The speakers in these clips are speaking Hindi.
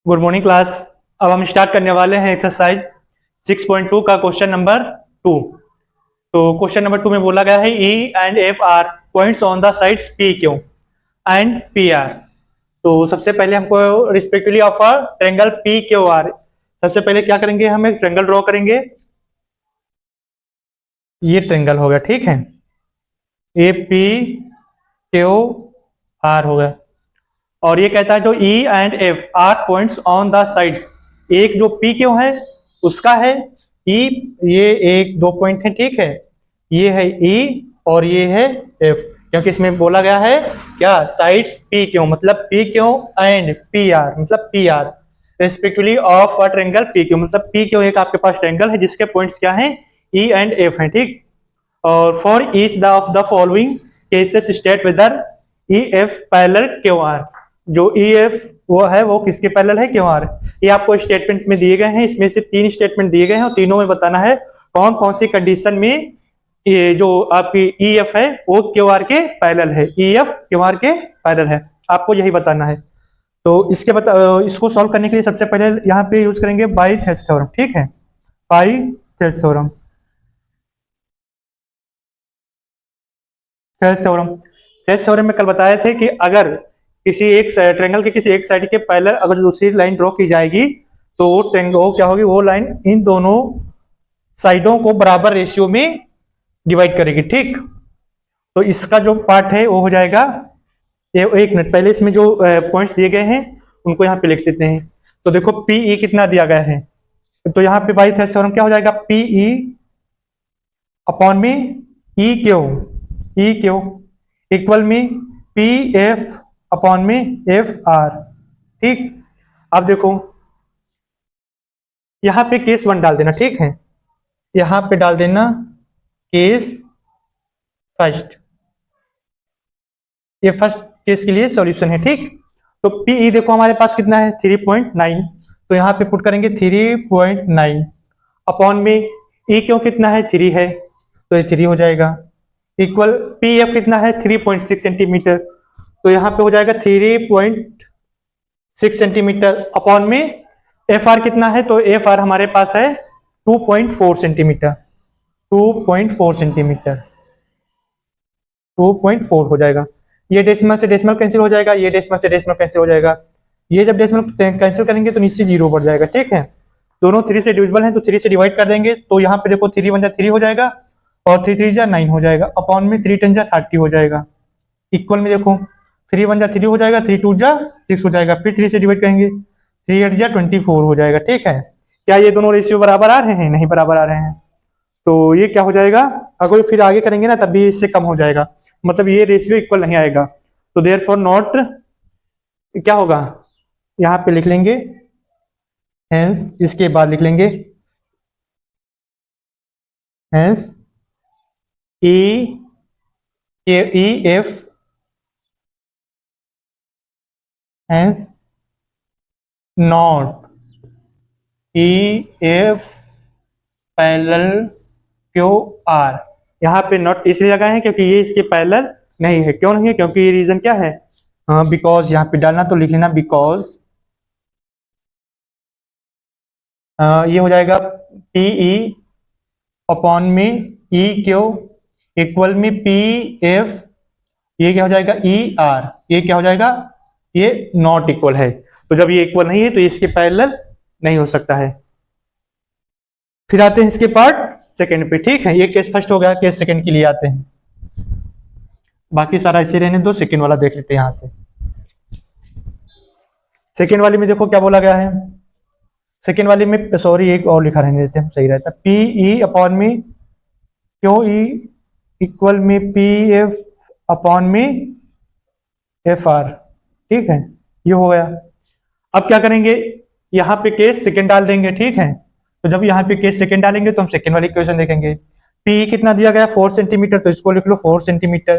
Good morning class. अब हम स्टार्ट करने वाले हैं एक्सरसाइज 6.2 का क्वेश्चन नंबर 2। तो क्वेश्चन नंबर 2 में बोला गया है E and F R points on the sides P Q and P are. तो सबसे पहले हमको respectively of a triangle P Q R, सबसे पहले क्या करेंगे, हम एक ट्रायंगल ड्रॉ करेंगे। ये ट्रायंगल हो गया, ठीक है, ए पी क्यू आर हो गया। और ये कहता है जो E and F R points on the sides, एक जो पी क्यू है उसका है ई, ये एक दो पॉइंट है, ठीक है, ये है ई और ये है एफ, क्योंकि इसमें बोला गया है क्या, साइड्स पी क्यू, मतलब P Q and P R, मतलब P R respectively of a triangle P Q, मतलब पी क्यू एक आपके पास ट्रायंगल है जिसके पॉइंट्स क्या हैं, ई एंड एफ हैं, ठीक। और for each the of the following cases state whether E F parallel Q R, जो ई एफ वो है वो किसके पैरेलल है, क्यू आर। ये आपको स्टेटमेंट में दिए गए हैं, इसमें से 3 स्टेटमेंट दिए गए हैं और तीनों में बताना है कौन कौन सी कंडीशन में ये जो आपकी ई एफ है वो क्यू आर के पैरेलल है, ई एफ क्यू आर के पैरेलल है, आपको यही बताना है। तो इसको सॉल्व करने के लिए सबसे पहले यहाँ पे यूज करेंगे बाई थेरेस थ्योरम, ठीक है, by Therese theorem. Therese theorem में कल बताए थे कि अगर किसी एक ट्रायंगल के किसी एक साइड के पैरेलल अगर दूसरी लाइन ड्रॉ की जाएगी तो वो ट्रायंगल क्या होगी, वो लाइन इन दोनों साइडों को बराबर रेशियो में डिवाइड करेगी, ठीक। तो इसका जो पार्ट है वो हो जाएगा, ये एक मिनट पहले इसमें जो पॉइंट्स दिए गए हैं उनको यहाँ पे लिख लेते हैं। तो देखो पीई कितना दिया गया है, तो यहाँ पे बाई थेरेस थ्योरम क्या हो जाएगा, पीई अपॉन में ई क्यू इक्वल में पी एफ अपॉन में एफ आर, ठीक। अब देखो यहां पे केस 1 डाल देना, ठीक है, यहां पे डाल देना केस फर्स्ट, ये फर्स्ट केस के लिए सॉल्यूशन है, ठीक। तो पीई देखो हमारे पास कितना है 3.9, तो यहां पे पुट करेंगे 3.9 अपॉन में ई क्यों कितना है 3 है, तो ये 3 हो जाएगा, इक्वल पी एफ कितना है 3.6 सेंटीमीटर, तो यहाँ पे हो जाएगा 3.6 सेंटीमीटर अपॉन में एफ आर कितना है, तो एफ आर हमारे पास है 2.4 सेंटीमीटर, 2.4 सेंटीमीटर, 2.4 हो जाएगा। ये डेसिमल से डेसिमल कैंसिल हो जाएगा, ये डेसिमल से डेसिमल कैंसिल हो जाएगा, ये जब डेसिमल कैंसिल करेंगे तो नीचे 0 बढ़ जाएगा, ठीक है। दोनों 3 से डिविजिबल हैं तो 3 से डिवाइड कर देंगे, तो यहाँ पे देखो 3 1 3 हो जाएगा और 3 3 9 हो जाएगा, अपॉन में 3 10 30 हो जाएगा, इक्वल में देखो 3 1 3 हो जाएगा, 3 2 6 हो जाएगा, फिर 3 से डिवाइड करेंगे 3 8 24 हो जाएगा, ठीक है। क्या ये दोनों रेशियो बराबर आ रहे हैं, नहीं बराबर आ रहे हैं, तो ये क्या हो जाएगा, अगर फिर आगे करेंगे ना तब भी इससे कम हो जाएगा, मतलब ये रेशियो इक्वल नहीं आएगा, तो देयरफॉर नॉट क्या होगा, यहाँ पे लिख लेंगे हेंस, इसके बाद लिख लेंगे hence E F hence not E F parallel Q R. यहाँ पे नॉट इसलिए लगाए हैं क्योंकि ये इसके पैरेलल नहीं है, क्यों नहीं है, क्योंकि ये रीजन क्या है, बिकॉज यहाँ पे डालना तो लिख लेना बिकॉज ये हो जाएगा पीई अपॉन में ई क्यू इक्वल में पी एफ, ये क्या हो जाएगा ई आर, ये क्या हो जाएगा, ये नॉट इक्वल है, तो जब ये इक्वल नहीं है तो इसके पैरेलल नहीं हो सकता है। फिर आते हैं इसके पार्ट सेकंड पे, ठीक है, ये केस फर्स्ट हो गया, केस सेकंड के लिए आते हैं, बाकी सारा ऐसे रहने दो, सेकंड वाला देख लेते हैं। यहां से सेकंड वाली में देखो क्या बोला गया है, सेकंड वाली में सॉरी एक और लिखा रहने देते हैं, सही रहता, पी ई अपॉन में क्यू ई इक्वल में पी एफ अपॉन में एफ आर, ठीक है, ये हो गया। अब क्या करेंगे, यहाँ पे केस सेकंड डाल देंगे, ठीक है, तो जब यहाँ पे केस सेकंड डालेंगे तो हम सेकंड वाली इक्वेशन देखेंगे, पी कितना दिया गया 4 सेंटीमीटर, तो इसको लिख लो 4 सेंटीमीटर,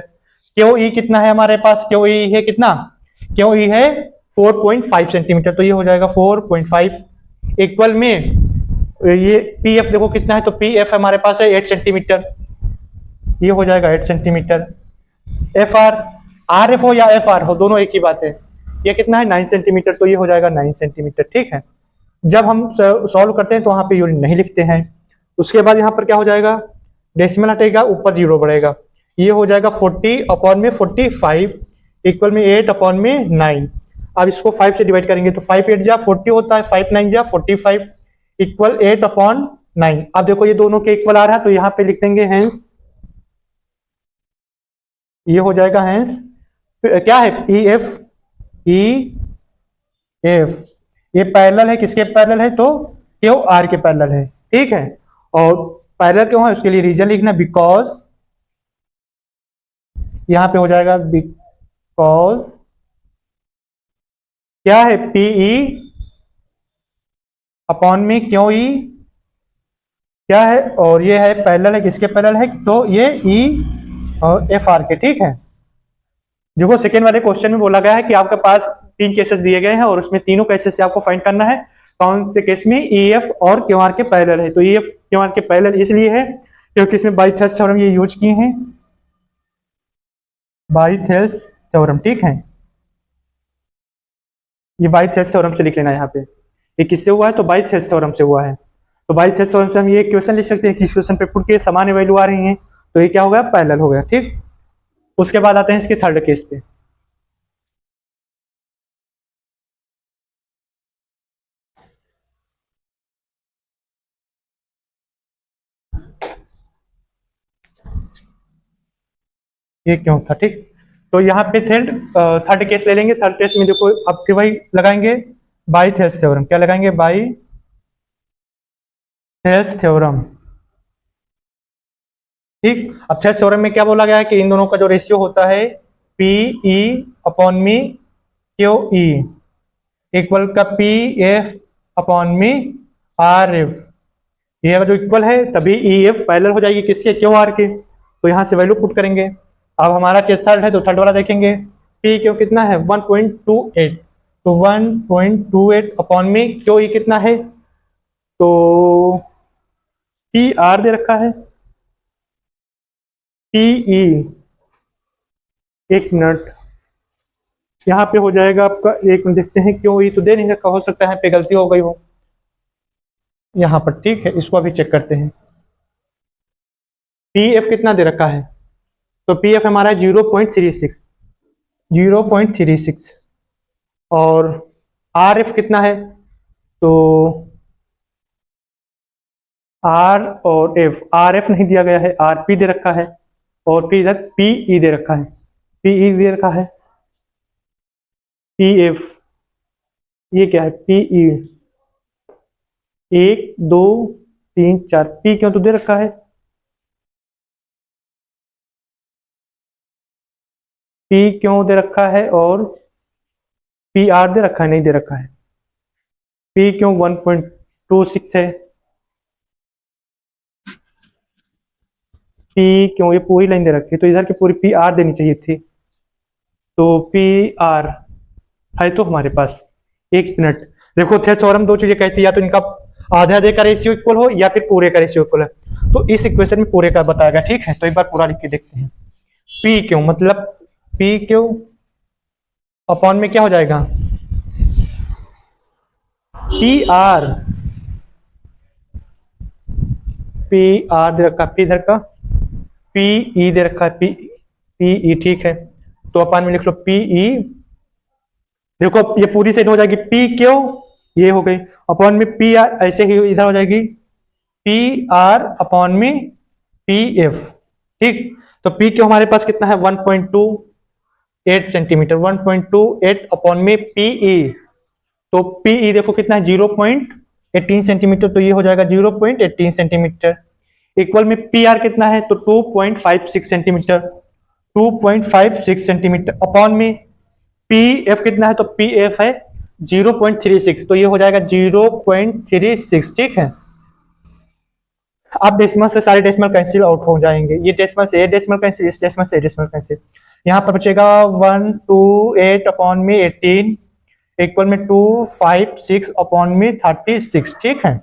क्यू ई कितना है हमारे पास, क्यू ई है कितना, क्यू ई है 4.5 सेंटीमीटर, तो ये हो जाएगा 4.5 इक्वल में ये पी एफ देखो कितना है, तो पी एफ हमारे पास है 8 सेंटीमीटर, ये हो जाएगा 8 centimetre, F R, R F हो या एफ आर हो दोनों एक ही बात है, ये कितना है 9 सेंटीमीटर, तो ये हो जाएगा 9 सेंटीमीटर। ठीक है, जब हम सॉल्व करते हैं तो वहाँ पे यूनिट नहीं लिखते हैं। उसके बाद यहाँ पर क्या हो जाएगा, डेसिमल हटेगा, ऊपर जीरो बढ़ेगा, ये हो जाएगा 40/45 इक्वल में 8/9। अब इसको 5 से डिवाइड करेंगे तो 5 8 जा 40 होता है, 5 9 जा 45 इक्वल 8/9। अब देखो ये दोनों के इक्वल आ रहा है, तो यहाँ पे लिख देंगे हेंस, ये हो जाएगा हेंस क्या है ई एफ, ये पैरेलल है, किसके पैरेलल है, तो क्यू आर के पैरेलल है। ठीक है, और पैरेलल क्यों है उसके लिए रीजन लिखना, बिकॉज यहां पे हो जाएगा बिकॉज क्या है पीई अपॉन में क्यू ई क्या है, और ये है पैरेलल है, किसके पैरेलल है, तो ये ई और एफ आर के। ठीक है, देखो सेकेंड वाले क्वेश्चन में बोला गया है कि आपके पास 3 केसेस दिए गए हैं और उसमें तीनों केसेस से आपको फाइंड करना है कौन से केस में ई एफ और क्यू आर के पैरेलल है। तो ई एफ क्यू आर के पैरेलल इसलिए है क्योंकि इसमें बाई-थेल्स थ्योरम ये यूज किए हैं, बाई-थेल्स थ्योरम। ठीक है, ये बाई-थेल्स थ्योरम से लिख लेना यहाँ पे, ये किससे हुआ है, तो बाई-थेल्स थ्योरम से हुआ है। तो बाई-थेल्स थ्योरम से हम ये क्वेश्चन लिख सकते हैं कि क्वेश्चन पे पुट के समान वैल्यू आ रही है, तो ये क्या हो गया, पैरेलल हो गया। ठीक, उसके बाद आते हैं इसके थर्ड केस पे। ये क्यों था, ठीक, तो यहाँ पे थर्ड केस ले लेंगे। थर्ड केस में देखो अब फिर वही लगाएंगे बाई-थेल्स थ्योरम। क्या लगाएंगे, बाई-थेल्स थ्योरम। ठीक, अब थेल्स थ्योरम में क्या बोला गया है कि इन दोनों का जो रेशियो होता है पी ई अपॉन मी क्यू ई इक्वल का पी एफ अपॉन मी आर एफ, ये अगर जो इक्वल है तभी ई एफ पैरेलल हो जाएगी किसके, क्यू आर के। तो यहाँ से वैल्यू पुट करेंगे। अब हमारा केस थर्ड है तो थर्ड वाला देखेंगे, पी क्यू कितना है 1.28, तो 1.28 अपॉन में क्यू ई कितना है, तो पी आर दे रखा है, पी ई, एक मिनट यहाँ पे हो जाएगा आपका, एक मिनट देखते हैं, क्यों ई तो दे नहीं रखा, हो सकता है पे गलती हो गई हो यहाँ पर। ठीक है, इसको अभी चेक करते हैं, पी एफ कितना दे रखा है, तो पी एफ हमारा 0.36 और आर एफ कितना है, तो आर और एफ, आर एफ नहीं दिया गया है, आर पी दे रखा है, और फिर इधर पी ई दे रखा है, पी ई दे रखा है, पी एफ, ये क्या है पी ई, 1 2 3 4, पी क्यों तो दे रखा है, पी क्यों दे रखा है, और पी आर दे रखा है, नहीं दे रखा है, पी क्यों 1.26 है, पी क्यों ये पूरी लाइन दे रखी है, तो इधर की पूरी पी आर देनी चाहिए थी, तो पी आर है तो हमारे पास। एक मिनट देखो, थ्योरम दो चीजें कहती है, या तो इनका आधे आधे का रेशियो इक्वल हो या फिर पूरे का रेशियो इक्वल है, तो इस इक्वेशन में पूरे का बताया गया। ठीक है, तो एक बार पूरा लिख के देखते हैं, पी क्यों मतलब पी क्यों अपॉन में क्या हो जाएगा, पी आर, पी आर दे रखा, पी इधर का पी ई दे रखा है, पी ई। ठीक है, तो अपन में लिख लो पी ई, देखो ये पूरी सेट हो जाएगी, पी क्यू ये हो गई अपॉन में पी आर, ऐसे ही इधर हो जाएगी पी आर अपॉन में पी एफ। ठीक, तो पी क्यू हमारे पास कितना है 1.28 सेंटीमीटर, 1.28 अपॉन में पी ई, तो पी ई देखो कितना है 0.18 सेंटीमीटर, तो ये हो जाएगा 0.18 सेंटीमीटर इक्वल में पी आर कितना है, तो 2.56 सेंटीमीटर, 2.56 सेंटीमीटर अपॉन में पी एफ कितना है, तो पी एफ है 0.36, तो ये हो जाएगा 0.36। ठीक है, अब डेसिमल से सारे डेसिमल कैंसिल आउट हो जाएंगे, ये डेसिमल से ये डेसिमल कैंसिल, इस डेसिमल से डेसिमल कैंसिल, यहाँ पर बचेगा 128 अपॉन में 18 इक्वल में 256 अपॉन में 36। ठीक है,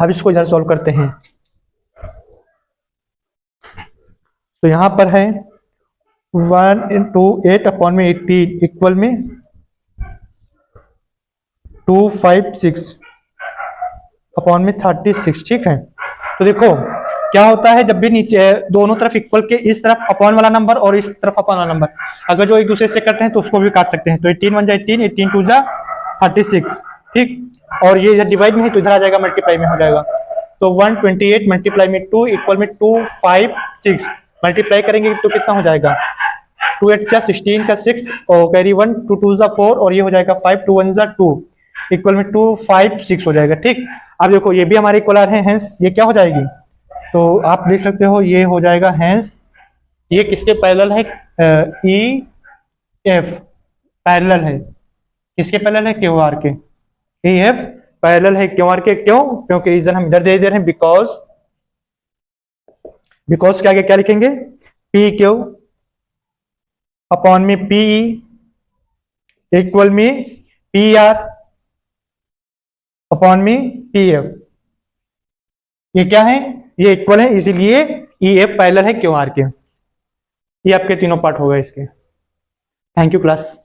अब इसको इधर सॉल्व करते हैं, तो यहाँ पर है 128 अपॉन में 18 इक्वल में 256 अपॉन में 36, ठीक है। तो देखो क्या होता है, जब भी नीचे दोनों तरफ इक्वल के इस तरफ अपॉन वाला नंबर और इस तरफ अपॉन वाला नंबर अगर जो एक दूसरे से कट रहे हैं तो उसको भी काट सकते हैं। तो 18 1 जा 18, 18 2 जा 36, ठीक। और ये इधर डिवाइड में है तो इधर आ जाएगा, मल्टीप्लाई में हो जाएगा। तो 128 मल्टीप्लाई में 2 इक्वल में 256, मल्टीप्लाई करेंगे तो कितना हो जाएगा, 2 8 जा 16 का 6 और कैरी 1, 2 2 जा 4 और ये हो जाएगा 5, 2 1 जा 2 इक्वल में 256 हो जाएगा, ठीक। अब देखो ये भी हमारे इक्वल है, हेंस ये क्या हो जाएगी, तो आप देख सकते हो ये हो जाएगा, हेंस ये किसके पैरेलल है, ई एफ पैरेलल है, किसके पैरेलल है, क्यू आर के। ई एफ पैरेलल है क्यू आर के, क्यों, क्योंकि रीजन हम इधर दे रहे हैं, बिकॉज के आगे क्या लिखेंगे, पी क्यू अपॉन में पी इक्वल में पी आर अपॉन में पी एफ। ये क्या है, ये इक्वल है, इसीलिए ई एफ पैरेलल है क्यू आर के। ये आपके तीनों पार्ट हो गए इसके। Thank you class.